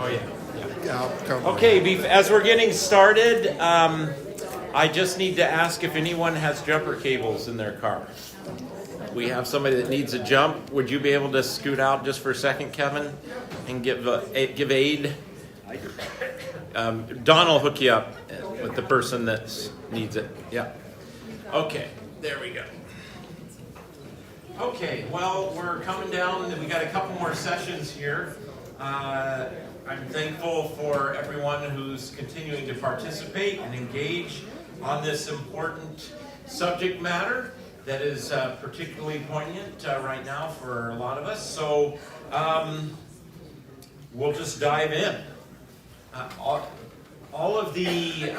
Oh, yeah. Yeah, I'll come. Okay, as we're getting started, I just need to ask if anyone has jumper cables in their car. We have somebody that needs a jump. Would you be able to scoot out just for a second, Kevin, and give aid? Don will hook you up with the person that needs it. Yeah. Okay, there we go. Okay, well, we're coming down. We got a couple more sessions here. I'm thankful for everyone who's continuing to participate and engage on this important subject matter that is particularly poignant right now for a lot of us. So we'll just dive in. All of the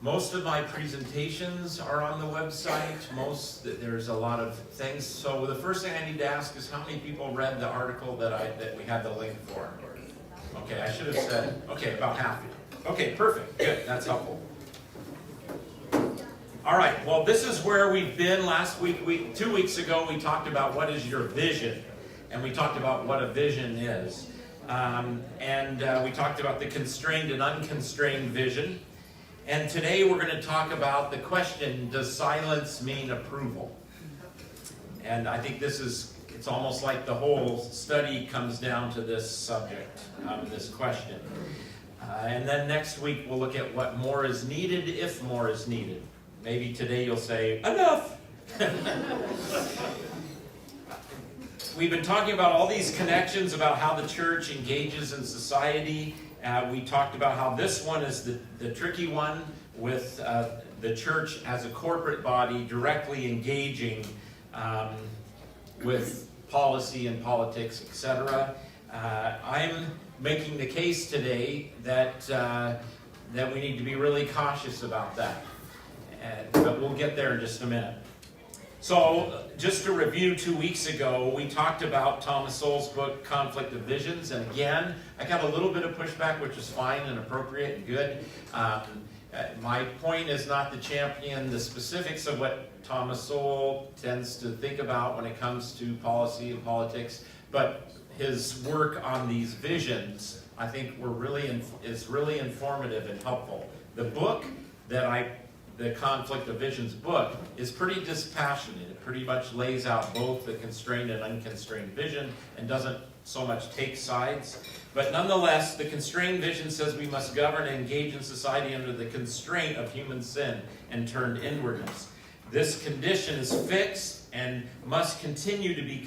most of my presentations are on the website. There's a lot of things. So the first thing I need to ask is how many people read the article that we had the link for? Okay, I should have said, okay, about half. Okay, perfect, good, that's helpful. All right, well, this is where we've been last week. 2 weeks ago, we talked about what is your vision, and we talked about what a vision is. We talked about the constrained and unconstrained vision. And today we're going to talk about the question, does silence mean approval? And I think it's almost like the whole study comes down to this subject, this question. And then next week we'll look at what more is needed, if more is needed. Maybe today you'll say, enough! We've been talking about all these connections about how the church engages in society. We talked about how this one is the tricky one with the church as a corporate body directly engaging with policy and politics, etc. I'm making the case today that we need to be really cautious about that. But we'll get there in just a minute. So, just to review, 2 weeks ago, we talked about Thomas Sowell's book, Conflict of Visions, and again, I got a little bit of pushback, which is fine and appropriate and good. My point is not to champion the specifics of what Thomas Sowell tends to think about when it comes to policy and politics, but his work on these visions, I think, is really informative and helpful. The book the Conflict of Visions book is pretty dispassionate. It pretty much lays out both the constrained and unconstrained vision and doesn't so much take sides. But nonetheless, the constrained vision says we must govern and engage in society under the constraint of human sin and turned inwardness. This condition is fixed and must continue to be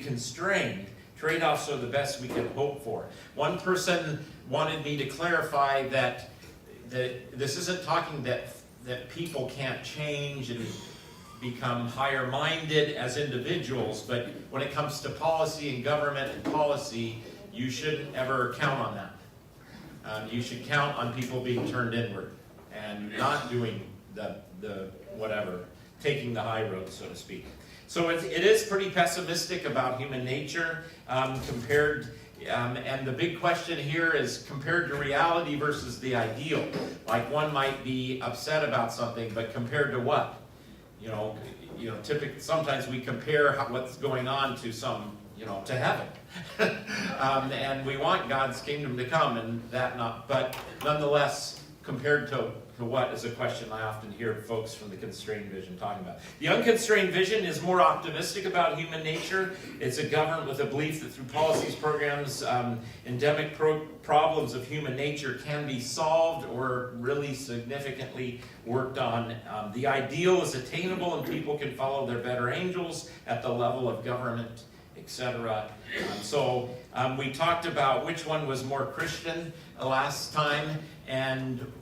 constrained. Trade-offs are the best we can hope for. One person wanted me to clarify that this isn't talking that people can't change and become higher-minded as individuals, but when it comes to policy and government and policy, you shouldn't ever count on that. You should count on people being turned inward and not doing the whatever, taking the high road, so to speak. So it is pretty pessimistic about human nature compared. And the big question here is compared to reality versus the ideal. Like one might be upset about something, but compared to what? Typically, sometimes we compare what's going on to to heaven. And we want God's kingdom to come and but nonetheless, compared to what is a question I often hear folks from the constrained vision talking about. The unconstrained vision is more optimistic about human nature. It's a government with a belief that through policies, programs, endemic problems of human nature can be solved or really significantly worked on. The ideal is attainable and people can follow their better angels at the level of government, etc. So we talked about which one was more Christian last time, and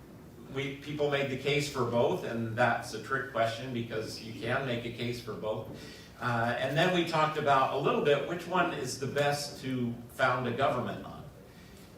people made the case for both, and that's a trick question because you can make a case for both. And then we talked about a little bit which one is the best to found a government on.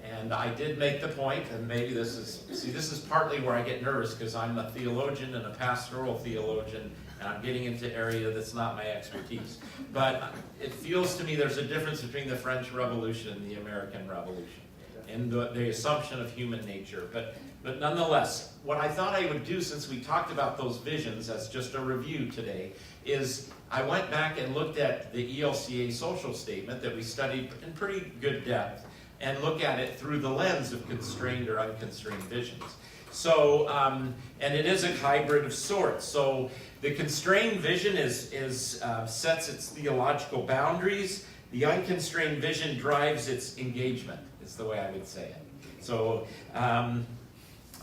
And I did make the point, and maybe this is partly where I get nervous because I'm a theologian and a pastoral theologian, and I'm getting into area that's not my expertise. But it feels to me there's a difference between the French Revolution and the American Revolution in the assumption of human nature. But But nonetheless, what I thought I would do, since we talked about those visions as just a review today, is I went back and looked at the ELCA social statement that we studied in pretty good depth, and look at it through the lens of constrained or unconstrained visions. So, and it is a hybrid of sorts. So the constrained vision sets its theological boundaries. The unconstrained vision drives its engagement, is the way I would say it. So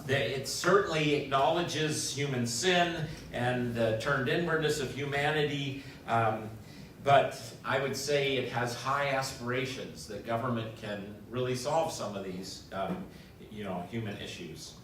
it certainly acknowledges human sin and the turned inwardness of humanity, but I would say it has high aspirations that government can really solve some of these human issues.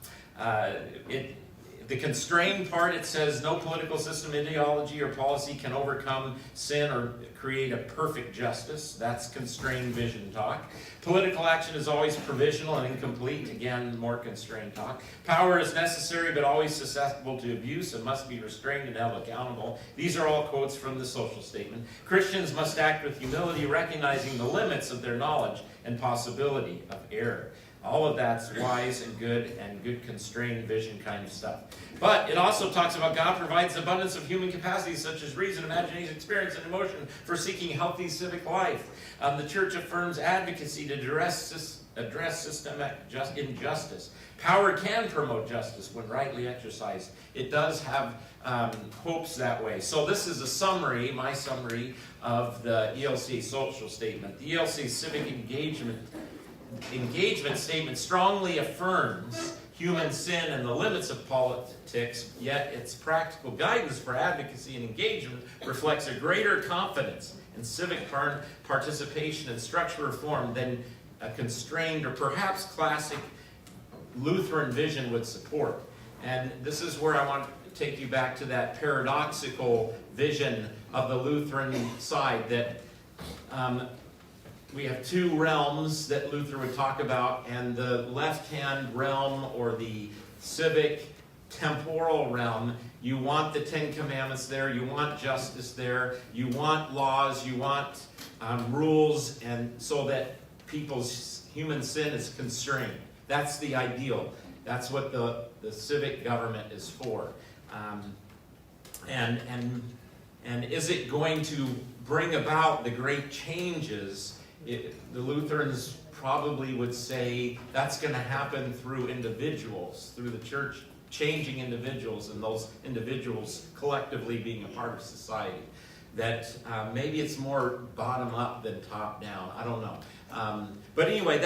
The constrained part, it says, no political system, ideology, or policy can overcome sin or create a perfect justice. That's constrained vision talk. Political action is always provisional and incomplete. Again, more constrained talk. Power is necessary but always susceptible to abuse and must be restrained and held accountable. These are all quotes from the social statement. Christians must act with humility, recognizing the limits of their knowledge and possibility of error. All of that's wise and good constrained vision kind of stuff. But it also talks about God provides abundance of human capacities such as reason, imagination, experience, and emotion for seeking healthy civic life. The church affirms advocacy to address systemic injustice. Power can promote justice when rightly exercised. It does have hopes that way. So this is a summary, my summary, of the ELCA social statement. The ELCA civic engagement statement strongly affirms human sin and the limits of politics, yet its practical guidance for advocacy and engagement reflects a greater confidence in civic participation and structural reform than a constrained or perhaps classic Lutheran vision would support. And this is where I want to take you back to that paradoxical vision of the Lutheran side, that we have two realms that Luther would talk about, and the left-hand realm, or the civic temporal realm, you want the Ten Commandments there, you want justice there, you want laws, you want rules, and so that people's human sin is constrained. That's the ideal. That's what the civic government is for. And is it going to bring about the great changes? The Lutherans probably would say that's going to happen through individuals, through the church changing individuals, and those individuals collectively being a part of society. That maybe it's more bottom up than top down. I don't know. But anyway,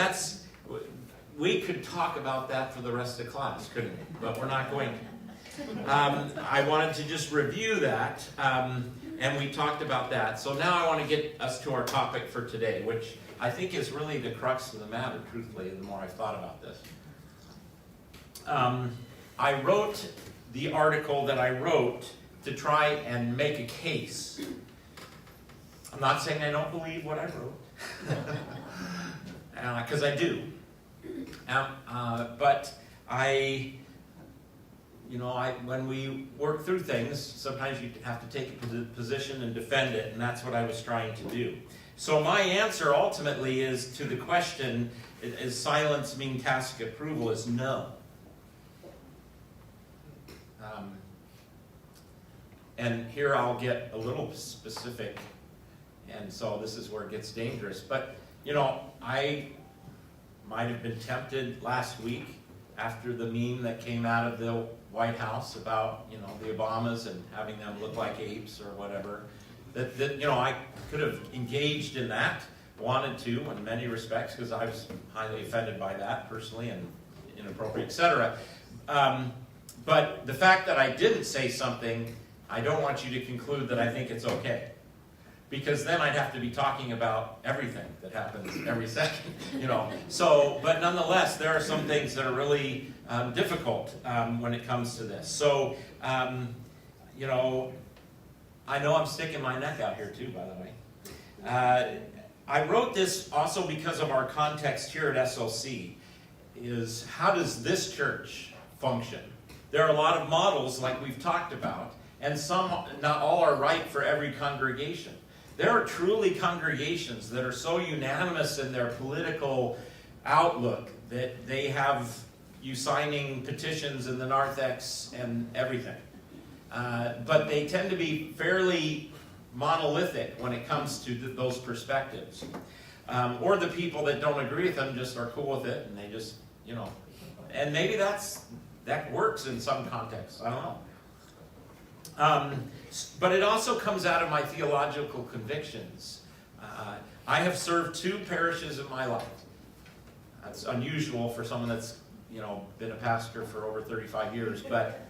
we could talk about that for the rest of the class, couldn't we? But we're not going to. I wanted to just review that. And we talked about that. So now I want to get us to our topic for today, which I think is really the crux of the matter, truthfully, the more I've thought about this. I wrote the article that I wrote to try and make a case. I'm not saying I don't believe what I wrote, because I do. But when we work through things, sometimes you have to take a position and defend it, and that's what I was trying to do. So my answer ultimately is to the question, is silence mean tacit approval, is no. And here I'll get a little specific, and so this is where it gets dangerous. But, I might have been tempted last week after the meme that came out of the White House about, the Obamas and having them look like apes or whatever, that I could have engaged in that, wanted to in many respects, because I was highly offended by that personally and inappropriate, etc. But the fact that I didn't say something, I don't want you to conclude that I think it's okay. Because then I'd have to be talking about everything that happens every second, So, but nonetheless, there are some things that are really difficult when it comes to this. So, I know I'm sticking my neck out here too, by the way. I wrote this also because of our context here at SLC, is how does this church function? There are a lot of models like we've talked about, and some, not all, are right for every congregation. There are truly congregations that are so unanimous in their political outlook that they have, you signing petitions in the narthex and everything. But they tend to be fairly monolithic when it comes to those perspectives. Or the people that don't agree with them just are cool with it, and they just, and maybe that works in some contexts. I don't know. But it also comes out of my theological convictions. I have served 2 parishes in my life. That's unusual for someone that's, been a pastor for over 35 years. But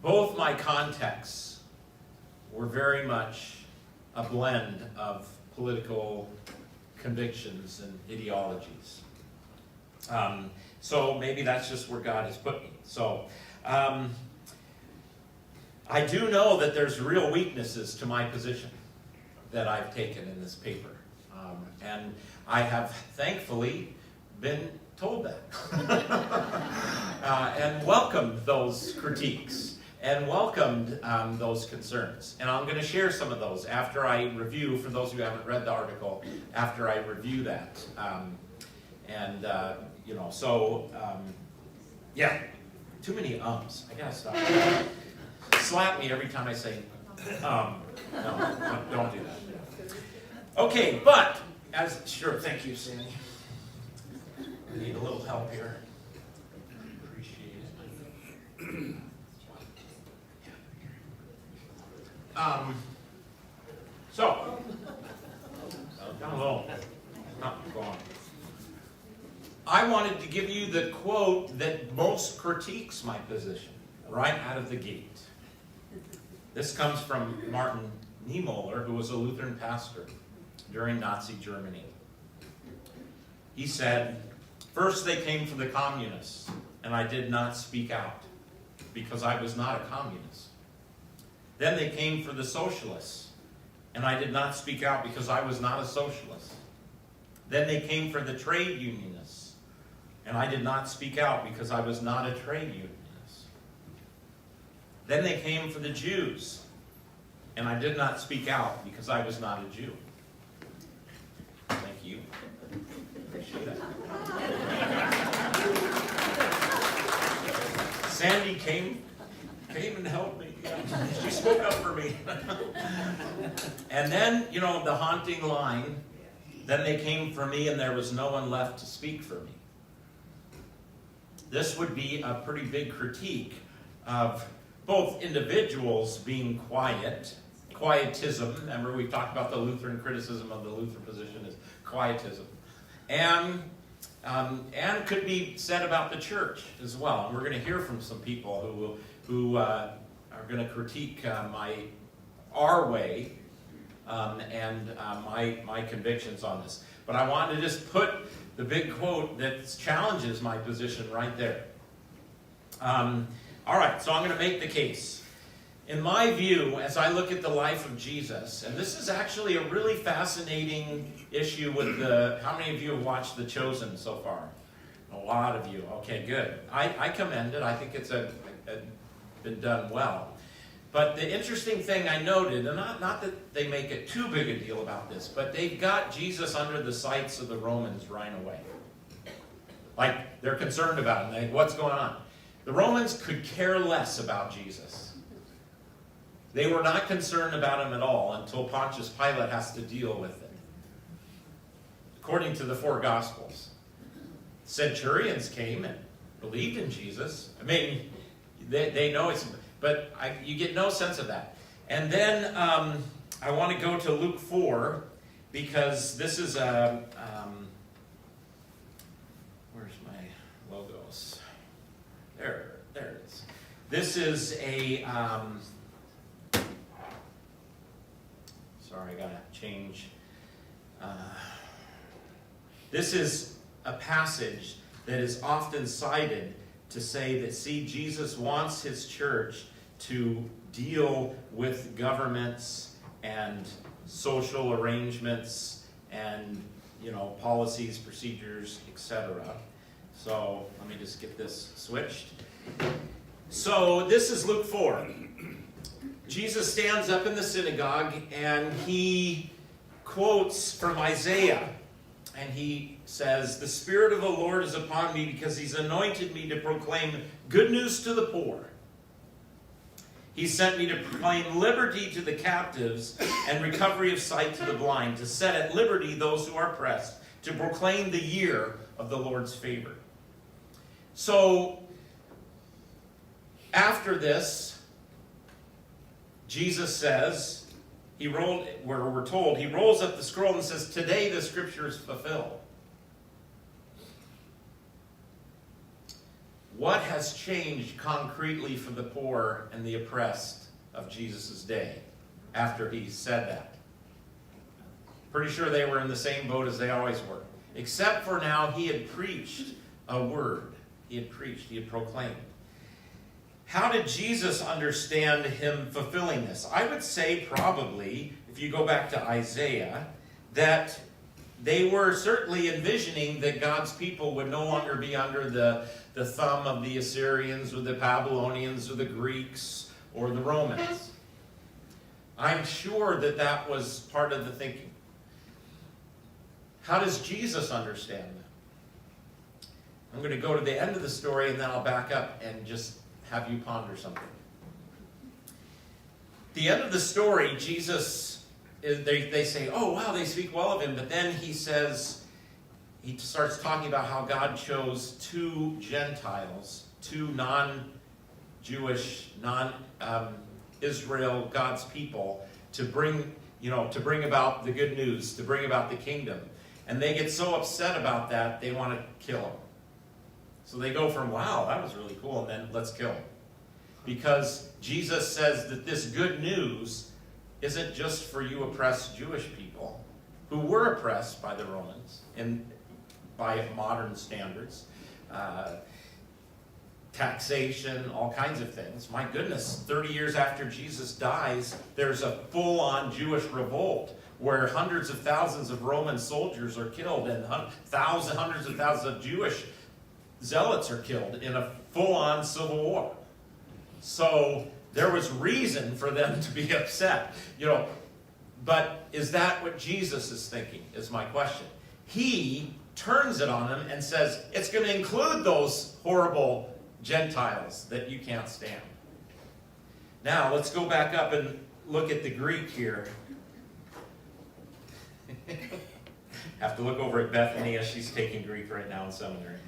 both my contexts were very much a blend of political convictions and ideologies. So maybe that's just where God has put me. So I do know that there's real weaknesses to my position that I've taken in this paper. And I have thankfully been told that. And welcomed those critiques and welcomed those concerns. And I'm going to share some of those after I review, for those who haven't read the article, after I review that. Yeah, too many ums. I gotta stop. Slap me every time I say no, don't do that. Okay, but sure, thank you, Sandy. I need a little help here. Appreciate it. Down low. Go on. I wanted to give you the quote that most critiques my position right out of the gate. This comes from Martin Niemöller, who was a Lutheran pastor during Nazi Germany. He said, "First they came for the communists, and I did not speak out, because I was not a communist. Then they came for the socialists, and I did not speak out because I was not a socialist. Then they came for the trade unionists, and I did not speak out because I was not a trade unionist. Then they came for the Jews, and I did not speak out because I was not a Jew." Thank you. Appreciate that. Sandy came and helped me. Yeah. She spoke up for me. And then, the haunting line, "Then they came for me and there was no one left to speak for me." This would be a pretty big critique of both individuals being quietism. Remember, we talked about the Lutheran criticism of the Lutheran position is quietism. And could be said about the church as well. And we're going to hear from some people who are going to critique our way and my convictions on this. But I wanted to just put the big quote that challenges my position right there. All right, so I'm going to make the case. In my view, as I look at the life of Jesus, and this is actually a really fascinating issue with how many of you have watched The Chosen so far? A lot of you. Okay, good. I commend it. I think it's been done well. But the interesting thing I noted, and not that they make it too big a deal about this, but they've got Jesus under the sights of the Romans right away. Like, they're concerned about him. What's going on? The Romans could care less about Jesus. They were not concerned about him at all until Pontius Pilate has to deal with it. According to the 4 Gospels, centurions came and believed in Jesus. I mean, they know it's... But you get no sense of that. And then I want to go to Luke 4, because this is a... where's my logos? There it is. This is a... sorry, I got to change. This is a passage that is often cited to say that, see, Jesus wants his church to deal with governments and social arrangements and, policies, procedures, etc. So let me just get this switched. So this is Luke 4. Jesus stands up in the synagogue and he quotes from Isaiah. and he says, "The Spirit of the Lord is upon me because he's anointed me to proclaim good news to the poor. He sent me to proclaim liberty to the captives and recovery of sight to the blind, to set at liberty those who are oppressed, to proclaim the year of the Lord's favor." So, after this, Jesus says, we're told, he rolls up the scroll and says, "Today the scripture is fulfilled." What has changed concretely for the poor and the oppressed of Jesus' day after he said that? Pretty sure they were in the same boat as they always were. Except for now, he had preached a word. He had preached, he had proclaimed. How did Jesus understand him fulfilling this? I would say probably, if you go back to Isaiah, that they were certainly envisioning that God's people would no longer be under the thumb of the Assyrians or the Babylonians or the Greeks or the Romans. I'm sure that that was part of the thinking. How does Jesus understand that? I'm going to go to the end of the story and then I'll back up and just have you ponder something. The end of the story, Jesus, they say, "Oh, wow, they speak well of him." But then he says, he starts talking about how God chose two Gentiles, two non-Jewish, non-Israel, God's people, to bring about the good news, to bring about the kingdom. And they get so upset about that, they want to kill him. So they go from, "Wow, that was really cool," and then let's kill him. Because Jesus says that this good news isn't just for you oppressed Jewish people who were oppressed by the Romans and by modern standards, taxation, all kinds of things. My goodness, 30 years after Jesus dies, there's a full-on Jewish revolt where hundreds of thousands of Roman soldiers are killed and hundreds of thousands of Jewish zealots are killed in a full-on civil war. So there was reason for them to be upset. But is that what Jesus is thinking, is my question. He turns it on them and says, it's going to include those horrible Gentiles that you can't stand. Now, let's go back up and look at the Greek here. Have to look over at Bethany as she's taking Greek right now in seminary.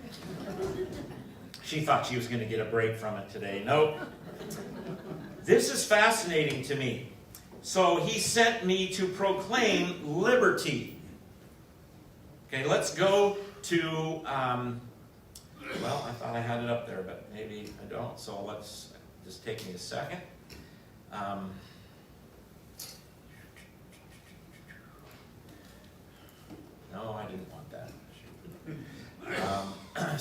She thought she was going to get a break from it today. Nope. This is fascinating to me. So he sent me to proclaim liberty. Okay, let's go to, well, I thought I had it up there, but maybe I don't. So let's just take me a second. No, I didn't want that.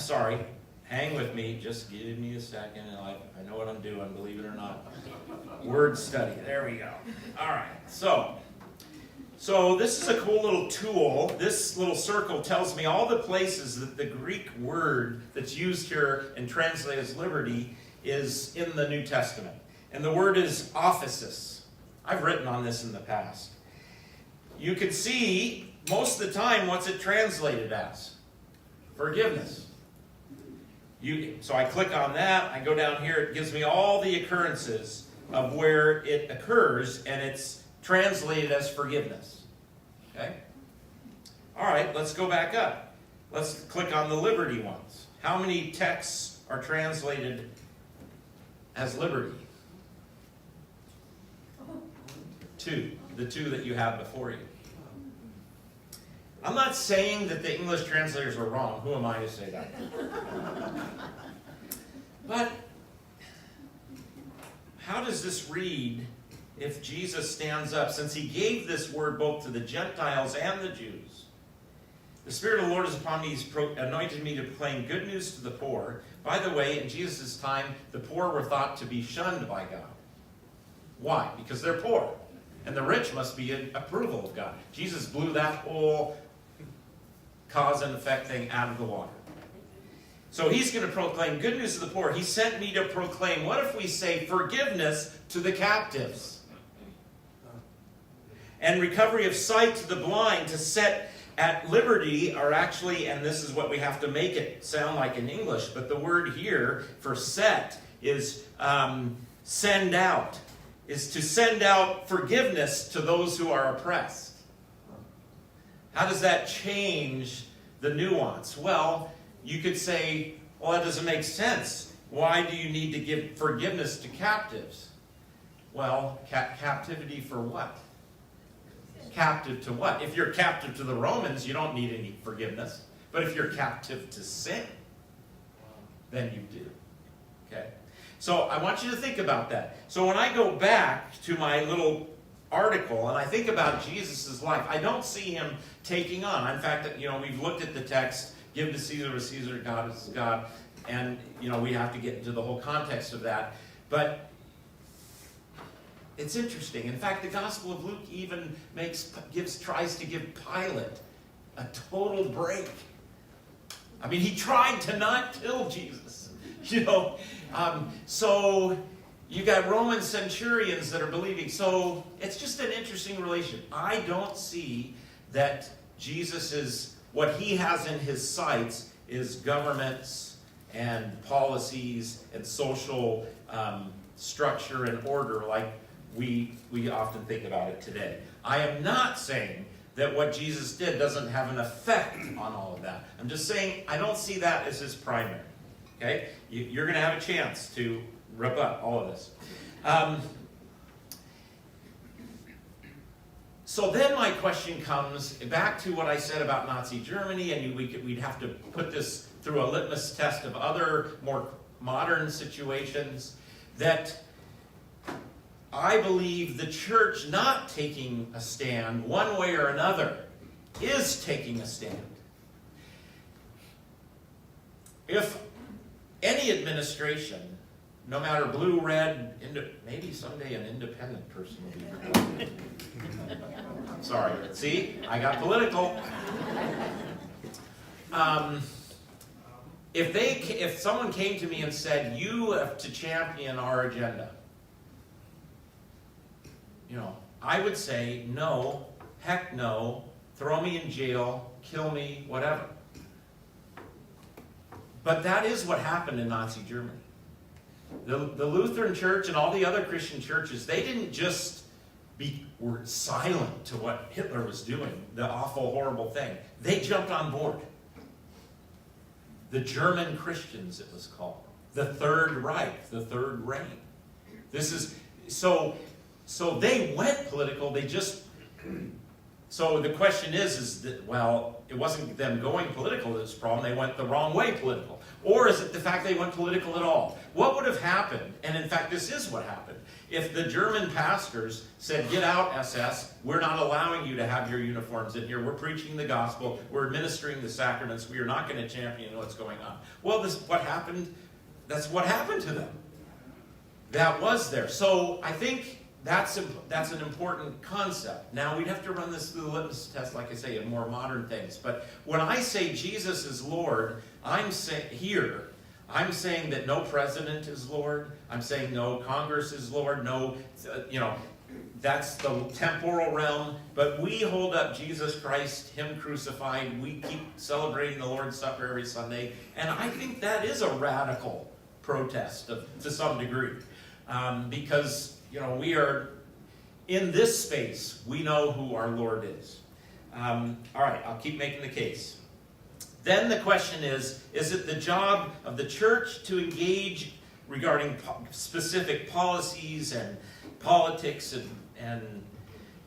Sorry. Hang with me. Just give me a second. And I know what I'm doing, believe it or not. Word study. There we go. All right. So this is a cool little tool. This little circle tells me all the places that the Greek word that's used here and translated as liberty is in the New Testament. And the word is aphesis. I've written on this in the past. You can see most of the time, what's it translated as? Forgiveness. So I click on that, I go down here, it gives me all the occurrences of where it occurs, and it's translated as forgiveness. Okay? All right, let's go back up. Let's click on the liberty ones. How many texts are translated as liberty? 2. The 2 that you have before you. I'm not saying that the English translators are wrong. Who am I to say that? But how does this read if Jesus stands up, since he gave this word both to the Gentiles and the Jews? The Spirit of the Lord is upon me. He's anointed me to proclaim good news to the poor. By the way, in Jesus' time, the poor were thought to be shunned by God. Why? Because they're poor. And the rich must be in approval of God. Jesus blew that whole cause and effect thing out of the water. So he's going to proclaim good news to the poor. He sent me to proclaim, what if we say forgiveness to the captives? And recovery of sight to the blind, to set at liberty are actually, and this is what we have to make it sound like in English, but the word here for set is send out, is to send out forgiveness to those who are oppressed. How does that change the nuance? Well, you could say, well, that doesn't make sense. Why do you need to give forgiveness to captives? Well, captivity for what? Captive to what? If you're captive to the Romans, you don't need any forgiveness. But if you're captive to sin, then you do. Okay? So I want you to think about that. So when I go back to my little article and I think about Jesus' life, I don't see him taking on. In fact, we've looked at the text, give to Caesar what Caesar, God is God, and we have to get into the whole context of that. But it's interesting. In fact, the Gospel of Luke even tries to give Pilate a total break. I mean, he tried to not kill Jesus. So you got Roman centurions that are believing. So it's just an interesting relation. I don't see that Jesus is, what he has in his sights is governments and policies and social structure and order like we often think about it today. I am not saying that what Jesus did doesn't have an effect on all of that. I'm just saying I don't see that as his primary. Okay? You're going to have a chance to rebut all of this. So then my question comes back to what I said about Nazi Germany, and we'd have to put this through a litmus test of other more modern situations, that I believe the church not taking a stand one way or another is taking a stand. If any administration, no matter blue, red, maybe someday an independent person will be sorry, see, I got political. If someone came to me and said, you have to champion our agenda, I would say, no, heck no, throw me in jail, kill me, whatever. But that is what happened in Nazi Germany. The Lutheran Church and all the other Christian churches, they didn't just were silent to what Hitler was doing, the awful, horrible thing. They jumped on board. The German Christians, it was called. The Third Reich, the Third Reign. This is, so they went political, so the question is that, well, it wasn't them going political that's the problem, they went the wrong way political. Or is it the fact they went political at all? What would have happened, and in fact this is what happened, if the German pastors said, get out SS, we're not allowing you to have your uniforms in here, we're preaching the gospel, we're administering the sacraments, we are not going to champion what's going on. Well, that's what happened to them. That was there. So I think that's an important concept. Now, we'd have to run this through the litmus test, like I say, in more modern things. But when I say Jesus is Lord, I'm saying that no president is Lord. I'm saying no Congress is Lord. No, that's the temporal realm. But we hold up Jesus Christ, Him crucified. We keep celebrating the Lord's Supper every Sunday. And I think that is a radical protest to some degree. Because we are in this space. We know who our Lord is. All right, I'll keep making the case. Then the question is it the job of the church to engage regarding specific policies and politics and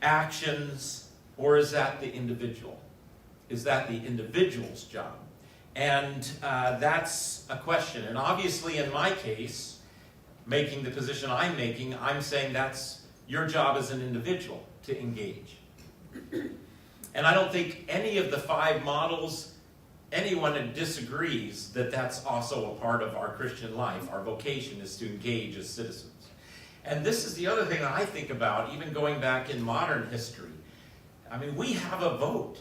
actions, or is that the individual? Is that the individual's job? And that's a question. And obviously in my case, making the position I'm making, I'm saying that's your job as an individual to engage. And I don't think any of the 5 models, anyone disagrees that that's also a part of our Christian life. Our vocation is to engage as citizens. And this is the other thing I think about, even going back in modern history. I mean, we have a vote.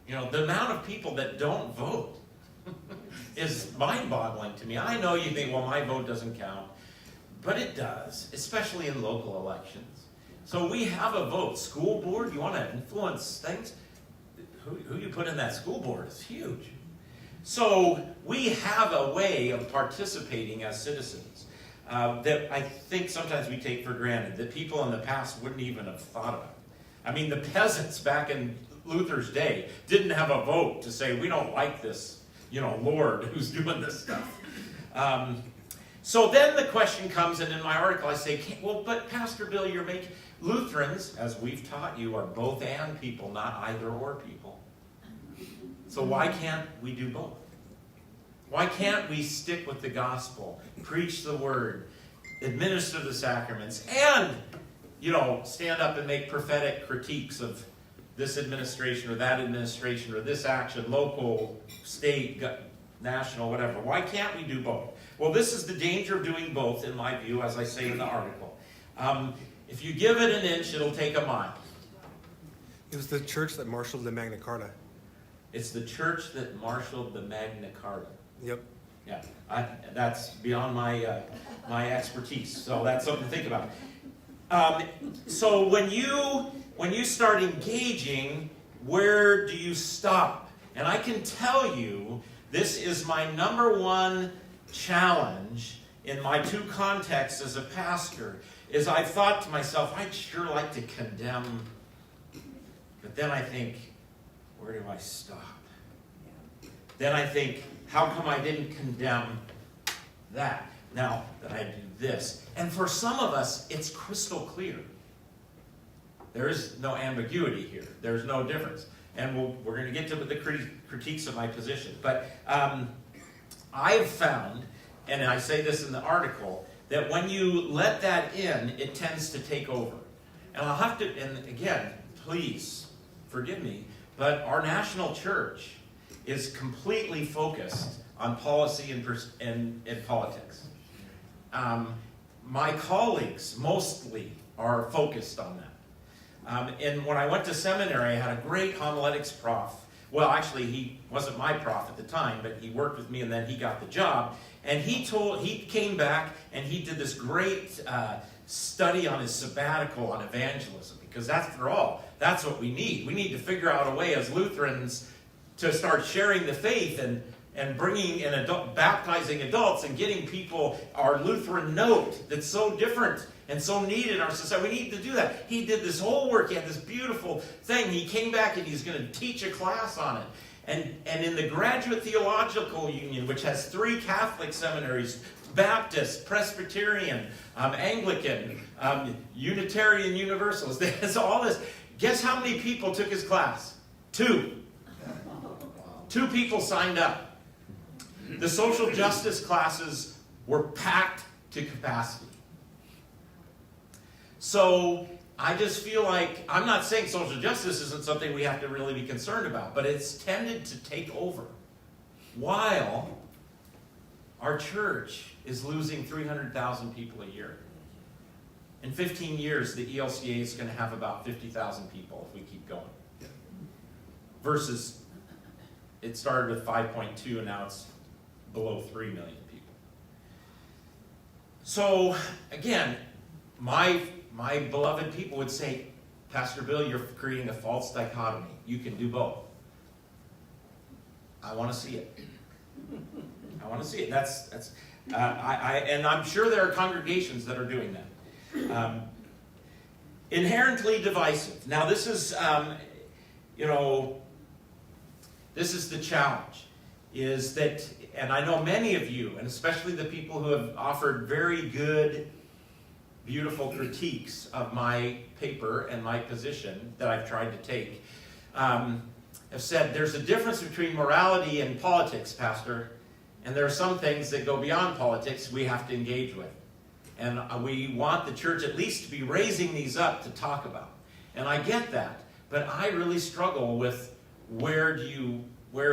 The amount of people that don't vote is mind-boggling to me. I know you think, well, my vote doesn't count, but it does, especially in local elections. So we have a vote. School board, you want to influence things? who you put in that school board is huge. So we have a way of participating as citizens that I think sometimes we take for granted, that people in the past wouldn't even have thought about. I mean, the peasants back in Luther's day didn't have a vote to say, we don't like this, lord who's doing this stuff. So then the question comes, and in my article I say, well, but Pastor Bill, you're making Lutherans, as we've taught you, are both and people, not either or people. So why can't we do both? Why can't we stick with the gospel, preach the word, administer the sacraments, and, stand up and make prophetic critiques of this administration or that administration or this action, local, state, national, whatever. Why can't we do both? Well, this is the danger of doing both, in my view, as I say in the article. If you give it an inch, it'll take a mile. It was the church that marshaled the Magna Carta. It's the church that marshaled the Magna Carta. Yep. Yeah, that's beyond my my expertise, so that's something to think about. So when you start engaging, where do you stop? And I can tell you, this is my number one challenge in my two contexts as a pastor, is I've thought to myself, I'd sure like to condemn, but then I think, where do I stop? Then I think, how come I didn't condemn that? Now that I do this. And for some of us, it's crystal clear. There is no ambiguity here. There's no difference. And we're going to get to the critiques of my position. But I've found, and I say this in the article, that when you let that in, it tends to take over. And I'll have to, and again, please forgive me, but our national church is completely focused on policy and politics. My colleagues mostly are focused on that. And when I went to seminary, I had a great homiletics prof. Well, actually, he wasn't my prof at the time, but he worked with me, and then he got the job. And he came back and he did this great study on his sabbatical on evangelism, because after all, that's what we need. We need to figure out a way as Lutherans to start sharing the faith and bringing in baptizing adults and getting people our Lutheran note that's so different and so needed in our society. We need to do that. He did this whole work. He had this beautiful thing. He came back and he's going to teach a class on it. And in the Graduate Theological Union, which has 3 Catholic seminaries, Baptist, Presbyterian, Anglican, Unitarian Universalist, there's all this. Guess how many people took his class? 2. 2 people signed up. The social justice classes were packed to capacity. So I just feel like, I'm not saying social justice isn't something we have to really be concerned about, but it's tended to take over while our church is losing 300,000 people a year. In 15 years, the ELCA is going to have about 50,000 people if we keep going. Versus, it started with 5.2 and now it's below 3 million people. So, again, my beloved people would say, Pastor Bill, you're creating a false dichotomy. You can do both. I want to see it. I want to see it. And I'm sure there are congregations that are doing that. Inherently divisive. Now, this is, this is the challenge. Is that, and I know many of you, and especially the people who have offered very good, beautiful critiques of my paper and my position that I've tried to take, have said there's a difference between morality and politics, Pastor, and there are some things that go beyond politics we have to engage with. And we want the church at least to be raising these up to talk about. And I get that, but I really struggle with where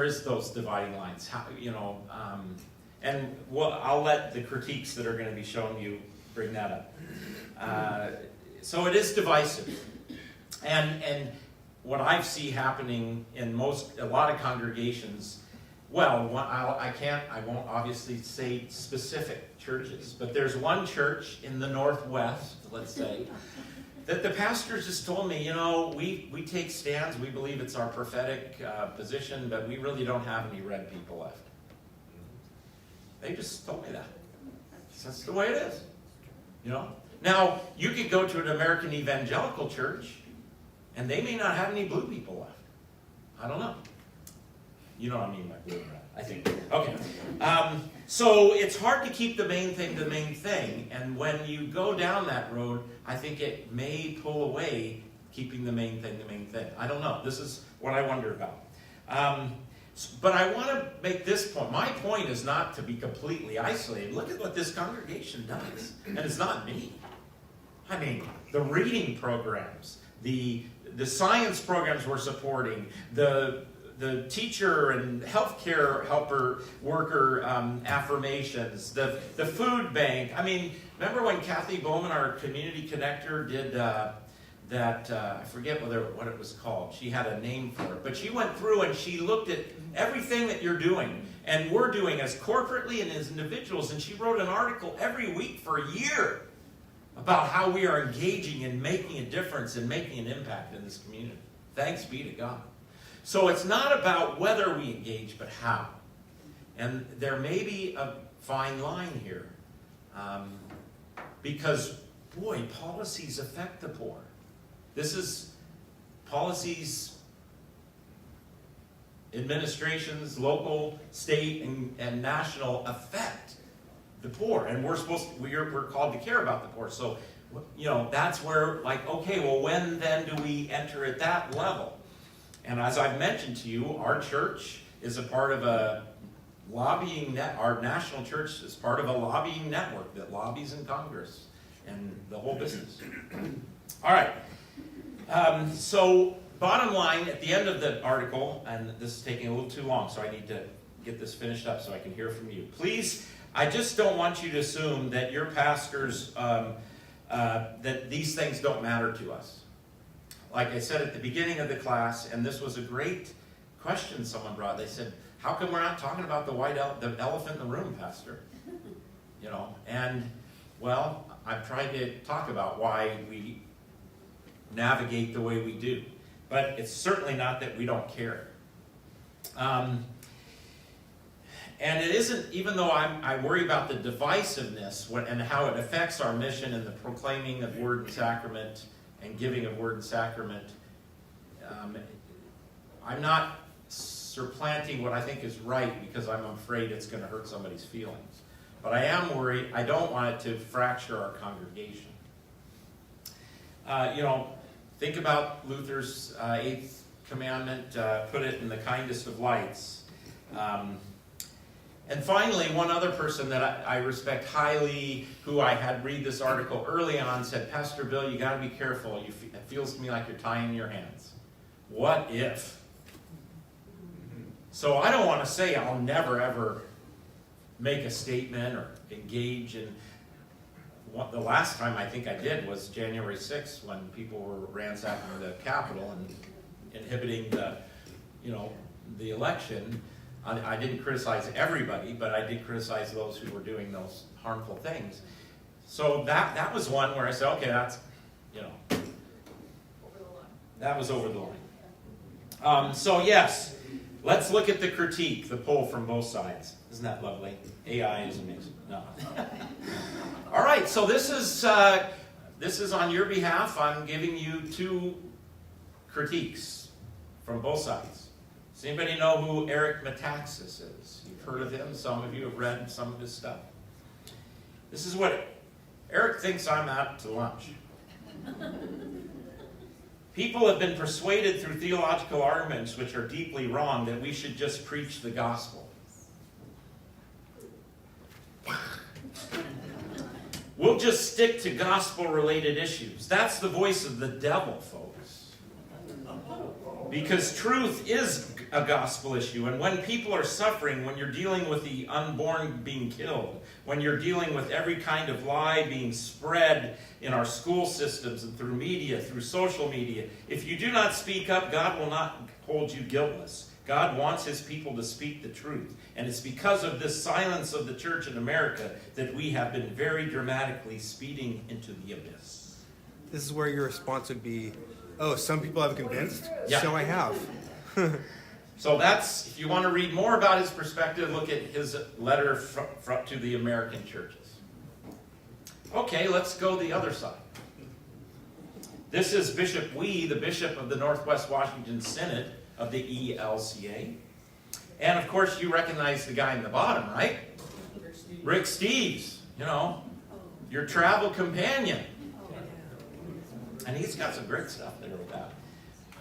is those dividing lines? How, I'll let the critiques that are going to be shown you bring that up. So it is divisive. And what I see happening in a lot of congregations, I won't obviously say specific churches, but there's one church in the Northwest, let's say, that the pastors just told me, we take stands, we believe it's our prophetic position, but we really don't have any red people left. They just told me that. That's the way it is. Now, you could go to an American evangelical church, and they may not have any blue people left. I don't know. You know what I mean by blue and red, I think. Okay. So it's hard to keep the main thing the main thing. And when you go down that road, I think it may pull away keeping the main thing the main thing. I don't know. This is what I wonder about. But I want to make this point. My point is not to be completely isolated. Look at what this congregation does. And it's not me. I mean, the reading programs, the science programs we're supporting, the teacher and healthcare helper worker affirmations, the food bank. I mean, remember when Kathy Bowman, our community connector, did that, I forget what it was called. She had a name for it. But she went through and she looked at everything that you're doing and we're doing as corporately and as individuals. And she wrote an article every week for a year about how we are engaging and making a difference and making an impact in this community. Thanks be to God. So it's not about whether we engage, but how. And there may be a fine line here. Because, boy, policies affect the poor. This is policies, administrations, local, state, and national affect the poor. And we're called to care about the poor. So, that's where, okay, well, when then do we enter at that level? And as I've mentioned to you, our church is a part of a lobbying our national church is part of a lobbying network that lobbies in Congress and the whole business. All right. So bottom line, at the end of the article, and this is taking a little too long, so I need to get this finished up so I can hear from you. Please, I just don't want you to assume that your pastors, that these things don't matter to us. Like I said at the beginning of the class, and this was a great question someone brought. They said, how come we're not talking about the the elephant in the room, Pastor? And, well, I've tried to talk about why we navigate the way we do. But it's certainly not that we don't care. And it isn't, even though I worry about the divisiveness and how it affects our mission and the proclaiming of word and sacrament and giving of word and sacrament, I'm not supplanting what I think is right because I'm afraid it's going to hurt somebody's feelings. But I am worried. I don't want it to fracture our congregation. Think about Luther's eighth commandment, put it in the kindest of lights. And finally, one other person that I respect highly, who I had read this article early on, said, Pastor Bill, you got to be careful. It feels to me like you're tying your hands. What if? So I don't want to say I'll never, ever make a statement or engage in. The last time I think I did was January 6th when people were ransacking the Capitol and inhibiting the election. I didn't criticize everybody, but I did criticize those who were doing those harmful things. So that was one where I said, okay, that's, that was over the line. So yes, let's look at the critique, the pull from both sides. Isn't that lovely? AI is amazing. No. All right, so this is on your behalf. I'm giving you two critiques from both sides. Does anybody know who Eric Metaxas is? You've heard of him. Some of you have read some of his stuff. This is what Eric thinks I'm out to lunch. People have been persuaded through theological arguments which are deeply wrong that we should just preach the gospel. We'll just stick to gospel-related issues. That's the voice of the devil, folks. Because truth is a gospel issue. And when people are suffering, when you're dealing with the unborn being killed, when you're dealing with every kind of lie being spread in our school systems and through media, through social media, if you do not speak up, God will not hold you guiltless. God wants his people to speak the truth. And it's because of this silence of the church in America that we have been very dramatically speeding into the abyss. this is where your response would be, oh, some people have convinced, Yeah. so I have. So that's, if you want to read more about his perspective, look at his letter to the American churches. Okay, let's go the other side. This is Bishop Wee, the bishop of the Northwest Washington Synod of the ELCA. And of course, you recognize the guy in the bottom, right? Rick Steves, your travel companion. And he's got some great stuff there with that.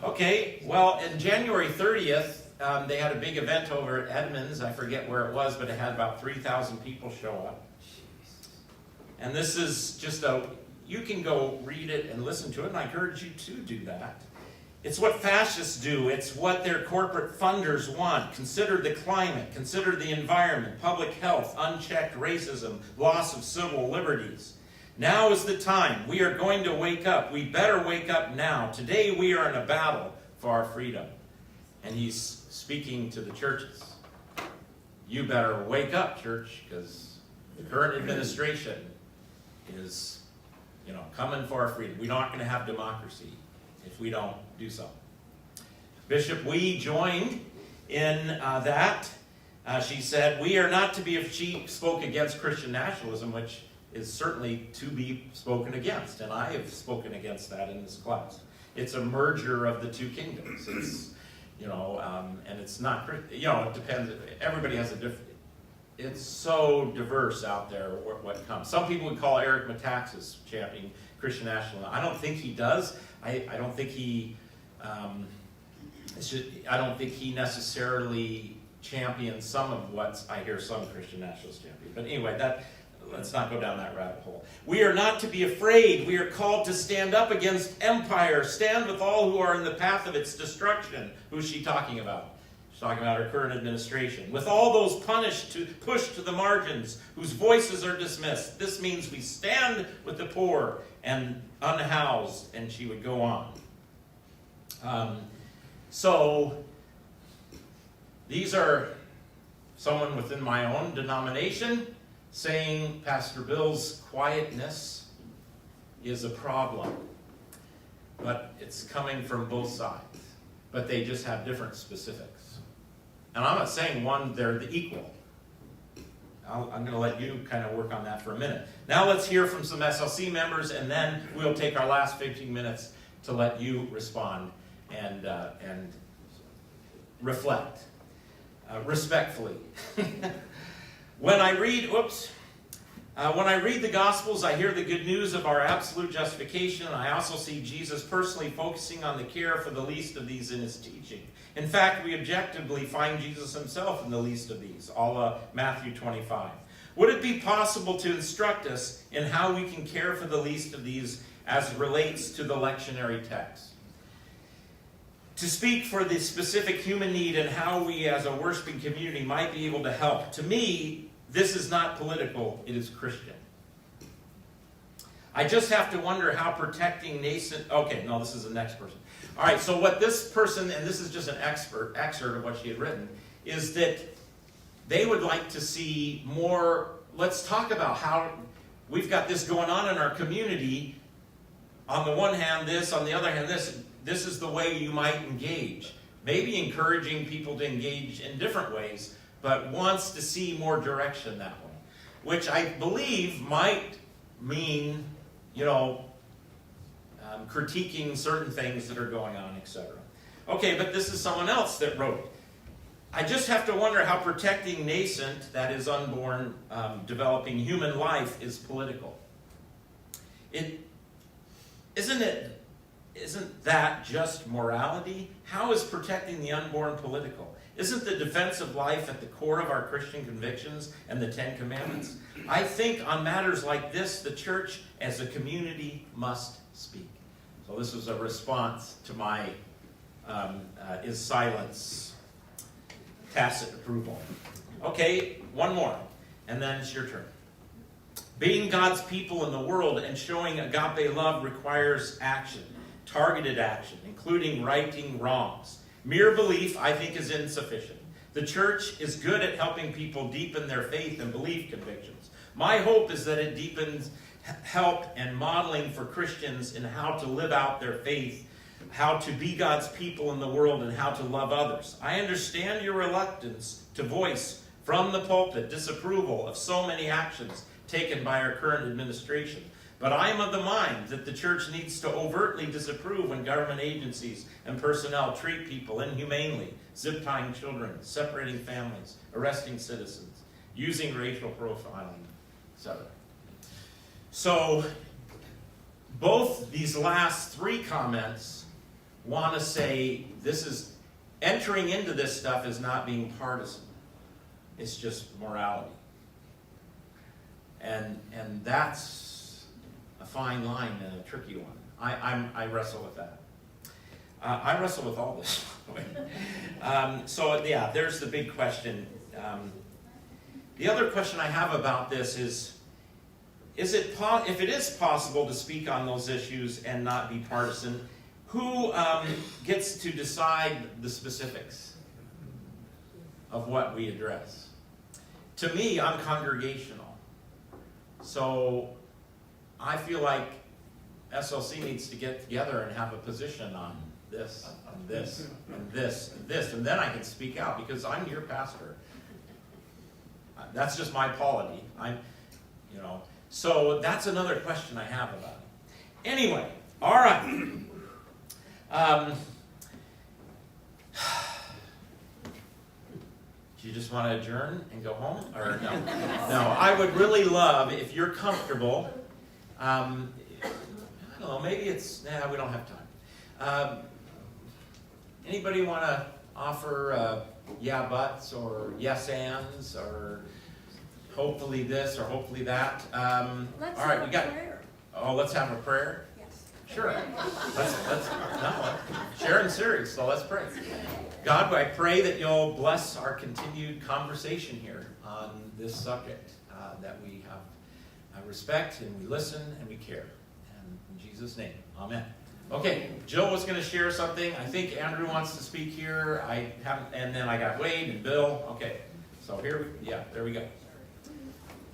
Okay, well, in January 30th, they had a big event over at Edmonds. I forget where it was, but it had about 3,000 people show up. And this is just you can go read it and listen to it, and I encourage you to do that. It's what fascists do. It's what their corporate funders want. Consider the climate. Consider the environment, public health, unchecked racism, loss of civil liberties. Now is the time. We are going to wake up. We better wake up now. Today we are in a battle for our freedom. And he's speaking to the churches. You better wake up, church, because the current administration is, coming for our freedom. We're not going to have democracy if we don't do so. Bishop Wee joined in that. She said, we are not to be, if she spoke against Christian nationalism, which is certainly to be spoken against, and I have spoken against that in this class. It's a merger of the two kingdoms. It's, and it's not, it depends. Everybody has a different, it's so diverse out there what comes. Some people would call Eric Metaxas championing Christian nationalism. I don't think he does. I don't think he, I don't think he necessarily champions some of what I hear some Christian nationalists champion. But anyway, let's not go down that rabbit hole. We are not to be afraid. We are called to stand up against empire. Stand with all who are in the path of its destruction. Who's she talking about? She's talking about her current administration. With all those pushed to the margins, whose voices are dismissed. This means we stand with the poor and unhoused. And she would go on. So these are someone within my own denomination saying Pastor Bill's quietness is a problem. But it's coming from both sides. But they just have different specifics. And I'm not saying they're the equal. I'm going to let you kind of work on that for a minute. Now let's hear from some SLC members, and then we'll take our last 15 minutes to let you respond and reflect respectfully. When I read the Gospels, I hear the good news of our absolute justification. I also see Jesus personally focusing on the care for the least of these in his teaching. In fact, we objectively find Jesus himself in the least of these, a la Matthew 25. Would it be possible to instruct us in how we can care for the least of these as it relates to the lectionary text? To speak for the specific human need and how we as a worshiping community might be able to help. To me, this is not political, it is Christian. I just have to wonder how protecting nascent... Okay, no, this is the next person. All right, so what this person, and this is just an excerpt of what she had written, is that they would like to see more... Let's talk about how we've got this going on in our community. On the one hand, this. On the other hand, this. This is the way you might engage. Maybe encouraging people to engage in different ways, but wants to see more direction that way. Which I believe might mean, critiquing certain things that are going on, etc. Okay, but this is someone else that wrote. I just have to wonder how protecting nascent, that is unborn, developing human life is political. Isn't that just morality? How is protecting the unborn political? Isn't the defense of life at the core of our Christian convictions and the Ten Commandments? I think on matters like this, the church as a community must speak. So this was a response to my is silence tacit approval. Okay, one more, and then it's your turn. Being God's people in the world and showing agape love requires action, targeted action, including righting wrongs. Mere belief, I think, is insufficient. The church is good at helping people deepen their faith and belief convictions. My hope is that it help and modeling for Christians in how to live out their faith, how to be God's people in the world, and how to love others. I understand your reluctance to voice from the pulpit disapproval of so many actions taken by our current administration. But I am of the mind that the church needs to overtly disapprove when government agencies and personnel treat people inhumanely, zip-tying children, separating families, arresting citizens, using racial profiling, etc. So, both these last three comments want to say entering into this stuff is not being partisan. It's just morality. And that's a fine line and a tricky one. I wrestle with that. I wrestle with all this, by the way. So yeah, there's the big question. The other question I have about this is if it is possible to speak on those issues and not be partisan, who gets to decide the specifics of what we address? To me, I'm congregational. So I feel like SLC needs to get together and have a position on this, and this, and this, and this, and then I can speak out because I'm your pastor. That's just my polity. So that's another question I have about it. Anyway, all right. Do you just want to adjourn and go home, or no? No, I would really love if you're comfortable. I don't know, maybe we don't have time. Anybody want to offer yeah buts or yes ands or hopefully this or hopefully that? All right, we got. Prayer. Oh, let's have a prayer. Yes. Sure. Sharon's serious, so let's pray. God, I pray that you'll bless our continued conversation here on this subject, that we have respect and we listen and we care. And in Jesus' name, amen. Okay, Jill was going to share something. I think Andrew wants to speak here. And then I got Wade and Bill. Okay, so there we go.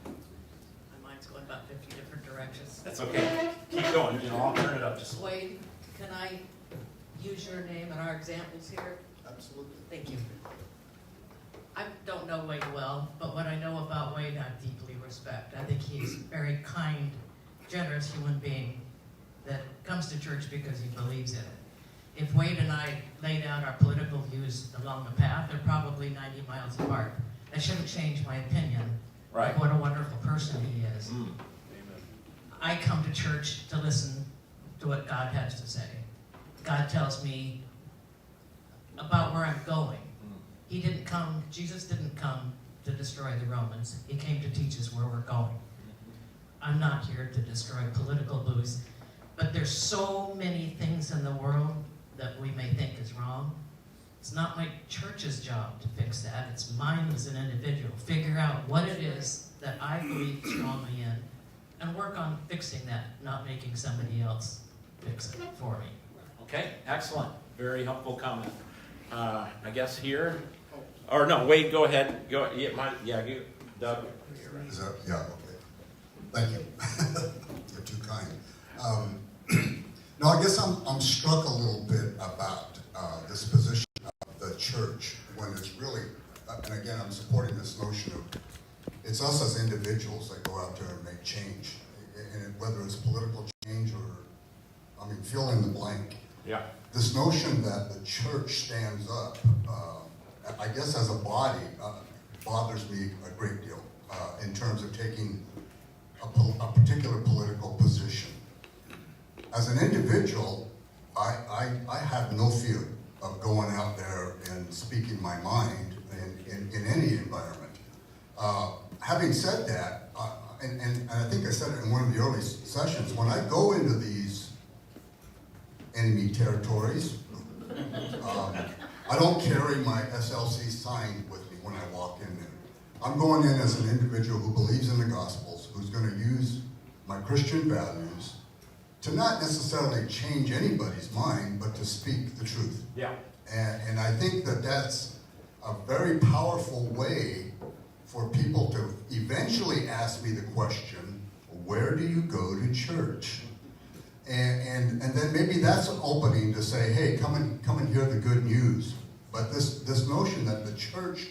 My mind's going about 50 different directions. That's okay. Keep going. I'll turn it up just a little. Wade, can I use your name and our examples here? Absolutely. Thank you. I don't know Wade well, but what I know about Wade, I deeply respect. I think he's a very kind, generous human being that comes to church because he believes in it. If Wade and I lay down our political views along the path, they're probably 90 miles apart. That shouldn't change my opinion Right. of what a wonderful person he is. Mm. I come to church to listen to what God has to say. God tells me about where I'm going. Jesus didn't come to destroy the Romans. He came to teach us where we're going. I'm not here to destroy political booths, but there's so many things in the world that we may think is wrong. It's not my church's job to fix that. It's mine as an individual. Figure out what it is that I believe strongly in and work on fixing that, not making somebody else fix it for me. Okay, excellent. Very helpful comment. I guess here, or no, Wade, go ahead. Doug. Is that, yeah, okay. Thank you. You're too kind. No, I guess I'm struck a little bit about this position of the church when it's really, and again, I'm supporting this notion of it's us as individuals that go out there and make change, and whether it's political change or, fill in the blank. Yeah. This notion that the church stands up, I guess as a body, bothers me a great deal in terms of taking a particular political position. As an individual, I have no fear of going out there and speaking my mind in any environment. Having said that, and I think I said it in one of the early sessions, when I go into these enemy territories, I don't carry my SLC sign with me when I walk in there. I'm going in as an individual who believes in the Gospels, who's going to use my Christian values to not necessarily change anybody's mind, but to speak the truth. Yeah. And I think that that's a very powerful way for people to eventually ask me the question, where do you go to church? And then maybe that's an opening to say, hey, come and hear the good news. But this notion that the church,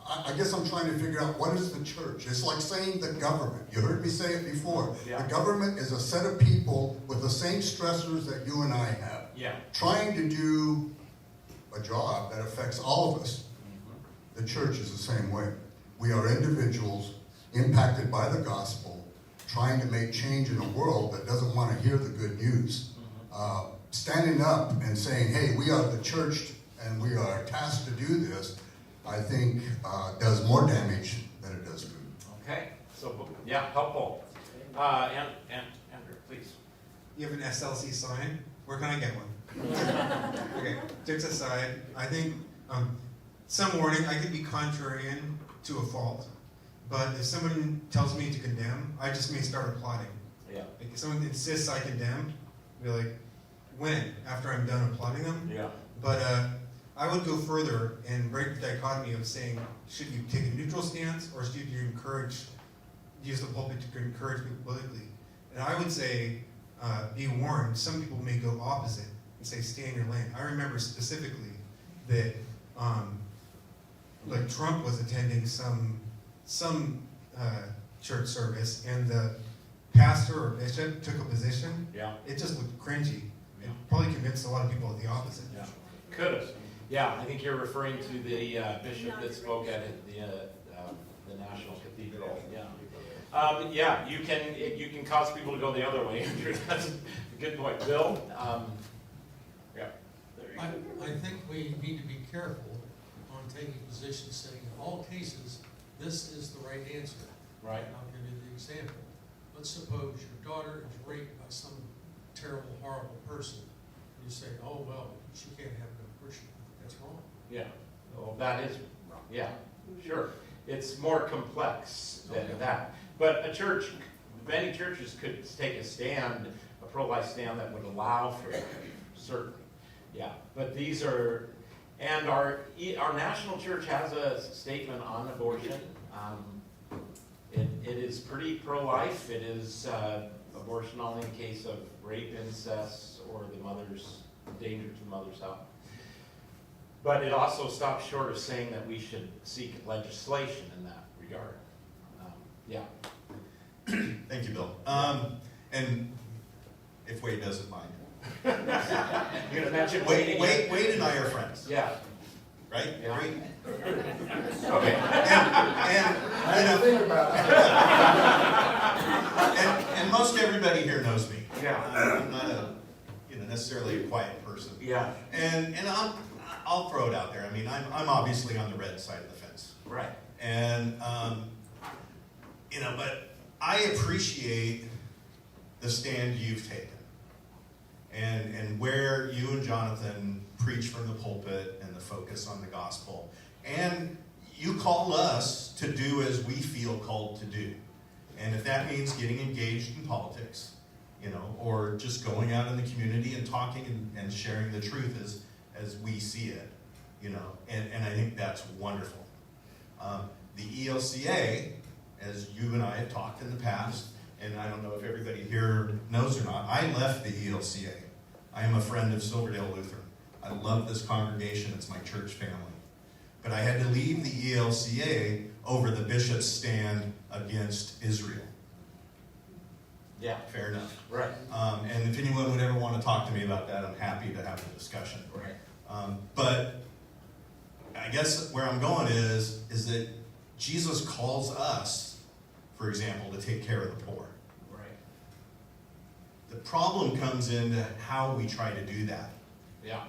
I guess I'm trying to figure out, what is the church? It's like saying the government. You heard me say it before. Yeah. The government is a set of people with the same stressors that you and I have, Yeah. trying to do a job that affects all of us. The church is the same way. We are individuals impacted by the gospel, trying to make change in a world that doesn't want to hear the good news. Standing up and saying, hey, we are the church and we are tasked to do this, I think does more damage than it does good. Okay, so, yeah, helpful. Andrew, please. You have an SLC sign? Where can I get one? Okay, jokes aside, I think some morning I could be contrarian to a fault, but if someone tells me to condemn, I just may start applauding. Yeah. Like if someone insists I condemn, I'd be like, when? After I'm done applauding them? Yeah. But I would go further and break the dichotomy of saying, should you take a neutral stance or should you use the pulpit to encourage people politically? And I would say, be warned, some people may go opposite and say, stay in your lane. I remember specifically that like Trump was attending some church service and the pastor or bishop took a position. Yeah. It just looked cringy. Yeah. It probably convinced a lot of people of the opposite. Yeah. Could have. Yeah, I think you're referring to the bishop that spoke at the National Cathedral. Yeah. Yeah, you can cause people to go the other way. That's a good point. Bill? Yeah. There you go. I think we need to be careful on taking positions saying in all cases, this is the right answer. Right. I'll give you the example. Let's suppose your daughter is raped by some terrible, horrible person. You say, oh, well, she can't have an abortion. That's wrong. Yeah. Well, that is wrong. Yeah, sure. It's more complex than that. But a church, many churches could take a stand, a pro-life stand that would allow for that, certainly. Yeah, but these are, and our national church has a statement on abortion. It is pretty pro-life. It is abortion only in case of rape, incest, or the mother's danger to the mother's health. But it also stops short of saying that we should seek legislation in that regard. Yeah. Thank you, Bill. And if Wade doesn't mind. You're gonna mention Wade again? Wade and I are friends. Yeah. Right? Yeah. Wade? Okay. And most everybody here knows me. Yeah. I'm not necessarily a quiet person. Yeah. And I'll throw it out there. I mean, I'm obviously on the red side of the fence. Right. And but I appreciate the stand you've taken. And where you and Jonathan preach from the pulpit and the focus on the gospel. And you call us to do as we feel called to do. And if that means getting engaged in politics, or just going out in the community and talking and sharing the truth as we see it, and I think that's wonderful. The ELCA, as you and I have talked in the past, and I don't know if everybody here knows or not, I left the ELCA. I am a friend of Silverdale Lutheran. I love this congregation. It's my church family. But I had to leave the ELCA over the bishop's stand against Israel. Yeah. Fair enough. Right. And if anyone would ever want to talk to me about that, I'm happy to have a discussion. Right. But I guess where I'm going is that Jesus calls us, for example, to take care of the poor. Right. The problem comes into how we try to do that. Yeah.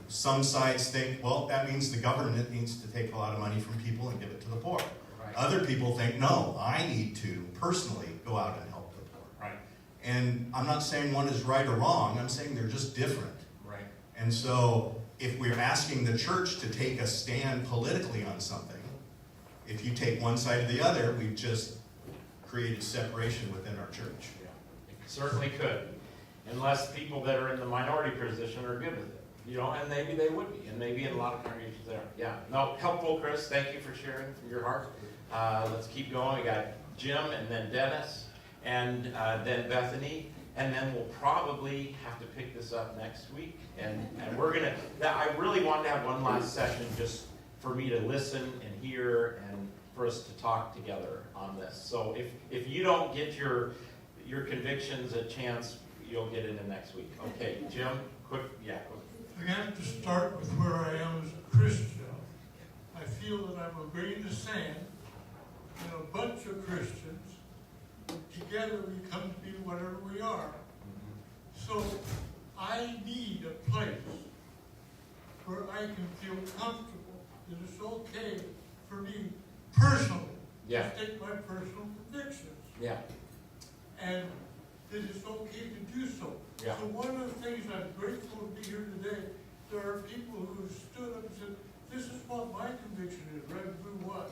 Some sides think, well, that means the government needs to take a lot of money from people and give it to the poor. Right. Other people think, no, I need to personally go out and help the poor. Right. And I'm not saying one is right or wrong. I'm saying they're just different. Right. And so if we're asking the church to take a stand politically on something, if you take one side or the other, we've just created separation within our church. Yeah. It certainly could. Unless people that are in the minority position are good with it. And maybe they would be. And maybe in a lot of congregations they are. Yeah. No, helpful, Chris. Thank you for sharing from your heart. Let's keep going. We got Jim and then Dennis. and then Bethany, and then we'll probably have to pick this up next week. And we're gonna, I really wanted to have one last session just for me to listen and hear and for us to talk together on this. So if you don't get your convictions a chance, you'll get it in next week. Okay, Jim, quick, yeah. I have to start with where I am as a Christian. I feel that I'm a grain of sand and a bunch of Christians. Together we come to be whatever we are. So I need a place where I can feel comfortable that it's okay for me personally Yeah. to state my personal convictions. Yeah. And that it's okay to do so. Yeah. So one of the things I'm grateful to be here today, there are people who stood up and said, this is what my conviction is, red, blue, what?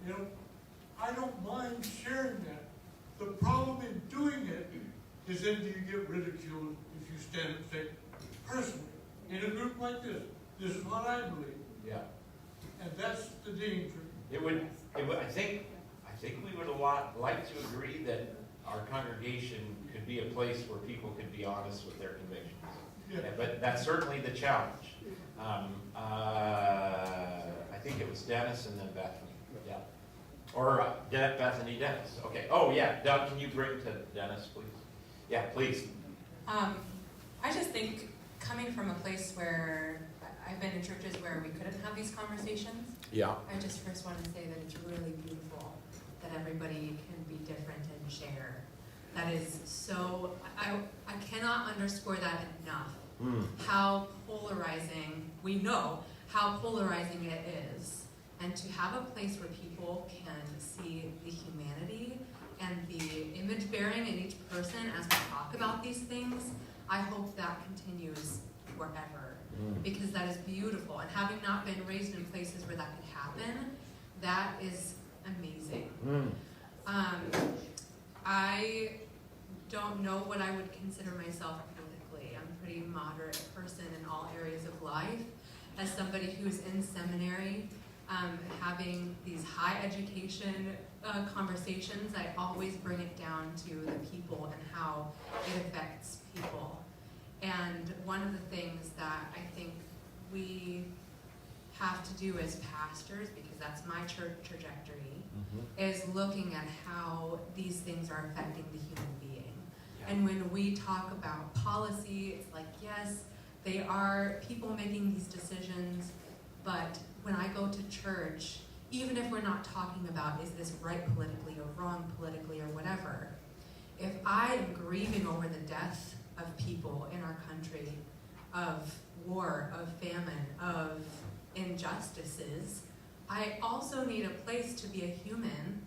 You know, I don't mind sharing that. The problem in doing it is then do you get ridiculed if you stand and say, personally, in a group like this is what I believe. Yeah. And that's the danger. It would, I think we would like to agree that our congregation could be a place where people could be honest with their convictions. Yeah. But that's certainly the challenge. I think it was Dennis and then Bethany. Yeah. Or Bethany, Dennis. Okay. Oh yeah, Doug, can you bring to Dennis, please? Yeah, please. I just think coming from a place where I've been in churches where we couldn't have these conversations, Yeah. I just first want to say that it's really beautiful that everybody can be different and share. That is so, I cannot underscore that enough. How polarizing, we know how polarizing it is. And to have a place where people can see the humanity and the image bearing in each person as we talk about these things, I hope that continues forever. Because that is beautiful. And having not been raised in places where that could happen, that is amazing. I don't know what I would consider myself politically. I'm a pretty moderate person in all areas of life. As somebody who's in seminary, having these high education conversations, I always bring it down to the people and how it affects people. And one of the things that I think we have to do as pastors, because that's my church trajectory, is looking at how these things are affecting the human being. Yeah. And when we talk about policy, it's like, yes, they are people making these decisions, but when I go to church, even if we're not talking about is this right politically or wrong politically or whatever, if I am grieving over the death of people in our country, of war, of famine, of injustices, I also need a place to be a human,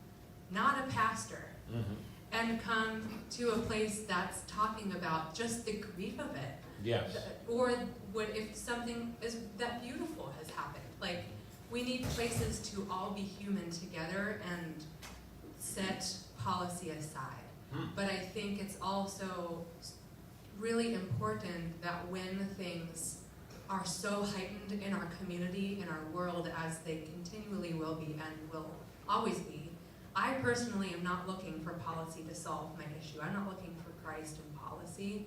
not a pastor, and come to a place that's talking about just the grief of it. Yes. Or what if something is that beautiful has happened? Like, we need places to all be human together and set policy aside. But I think it's also really important that when things are so heightened in our community, in our world, as they continually will be and will always be, I personally am not looking for policy to solve my issue. I'm not looking for Christ in policy.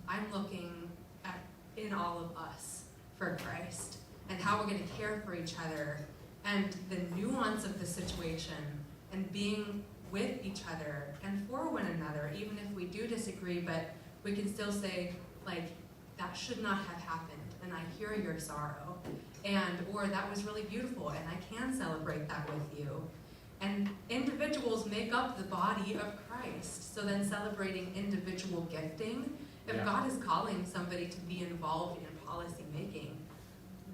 I'm looking at, in all of us, for Christ and how we're going to care for each other and the nuance of the situation and being with each other and for one another, even if we do disagree, but we can still say, like, that should not have happened, and I hear your sorrow, and, or that was really beautiful, and I can celebrate that with you. And individuals make up the body of Christ, so then celebrating individual gifting, if Yeah. God is calling somebody to be involved in policy making,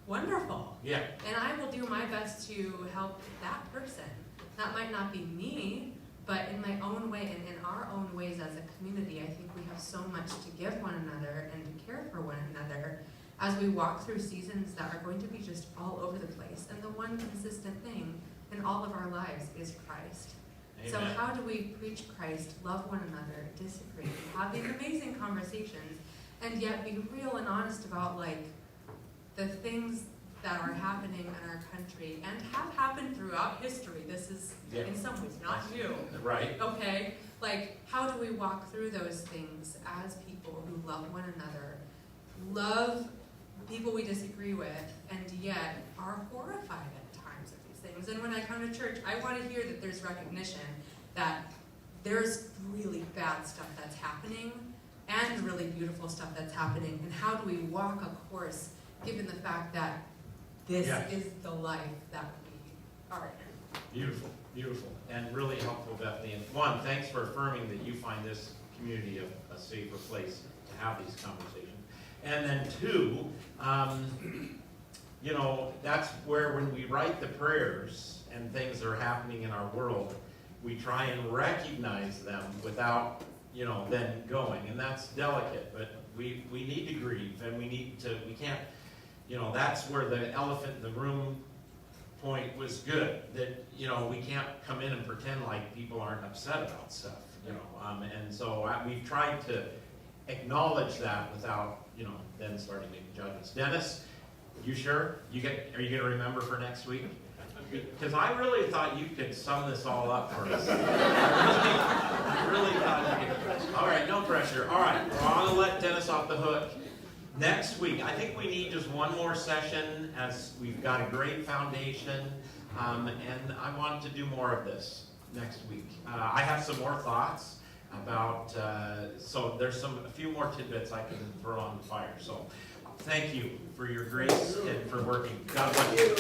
wonderful. Yeah. And I will do my best to help that person. That might not be me, but in my own way and in our own ways as a community, I think we have so much to give one another and to care for one another as we walk through seasons that are going to be just all over the place. And the one consistent thing in all of our lives is Christ. So Amen. how do we preach Christ, love one another, disagree, have these amazing conversations, and yet be real and honest about, like, the things that are happening in our country and have happened throughout history. This is, Yeah. in some ways, not new, Right. okay? Like, how do we walk through those things as people who love one another, love people we disagree with, and yet are horrified at times of these things? And when I come to church, I want to hear that there's recognition that there's really bad stuff that's happening and really beautiful stuff that's happening. And how do we walk a course given the fact that this Yes. is the life that we are in? Beautiful, beautiful, and really helpful, Bethany. And one, thanks for affirming that you find this community a safer place to have these conversations. And then two, you know, that's where when we write the prayers and things are happening in our world, we try and recognize them without, you know, then going. And that's delicate, but we need to grieve, and we can't, you know, that's where the elephant in the room point was good. That, you know, we can't come in and pretend like people aren't upset about stuff, you know. And so we've tried to acknowledge that without, you know, then starting making judgments. Dennis, you sure? Are you going to remember for next week? Because I really thought you could sum this all up for us. I really thought you could. All right, no pressure. All right, we're going to let Dennis off the hook. Next week, I think we need just one more session, as we've got a great foundation, and I want to do more of this next week. I have some more thoughts about, so there's a few more tidbits I can throw on the fire. So thank you for your grace and for working. God bless you.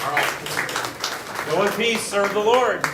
All right. Go in peace. Serve the Lord.